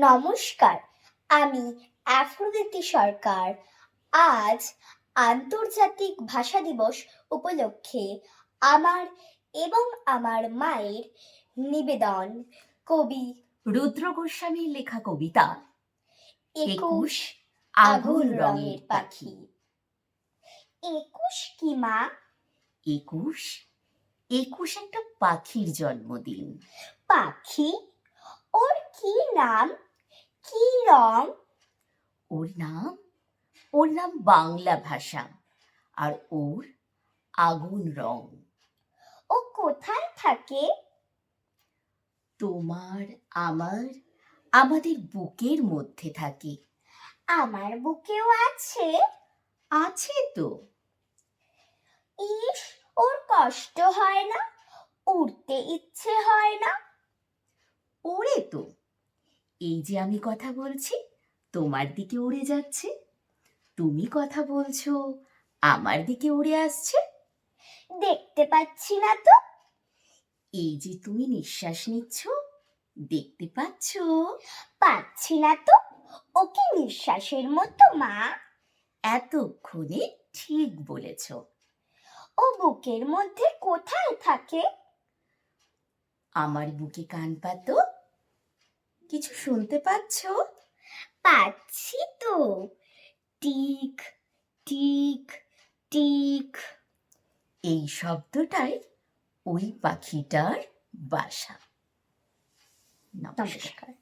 নমস্কার, আমি অ্যাফ্রোদিতি সরকার। আজ আন্তর্জাতিক ভাষা দিবস উপলক্ষে আমার এবং আমার মায়ের নিবেদন কবি রুদ্র গোস্বামীর লেখা কবিতা ২১ আগুন রঙের পাখি। ২১ কি মা? ২১ একটা পাখির জন্মদিন। পাখি? ওর কি নাম, কি রং? ওর নাম বাংলা ভাষা, আর ওর আগুন রং। ও কোথায় থাকে? তোমার, আমাদের বুকের মধ্যে থাকে। আমার বুকেও আছে? আছে তো। ইস, ওর কষ্ট হয় না? উড়তে ইচ্ছে হয় না? ওরে তো, এই যে আমি কথা বলছি তোমার দিকে উড়ে যাচ্ছে, তুমি কথা বলছো আমার দিকে উড়ে আসছে। দেখতে পাচ্ছি না তো। এই যে তুমি নিঃশ্বাস নিচ্ছ, দেখতে পাচ্ছো? পাচ্ছি না তো। ও কি নিঃশ্বাসের মতো মা? এতক্ষণে ঠিক বলেছ। ও বুকের মধ্যে কোথায় থাকে? আমার বুকে কান পাতো, কিছু শুনতে পাচ্ছো? পাচ্ছি তো। Tick tick tick. এই শব্দটাই ওই পাখিটার বাসা। নমস্কার।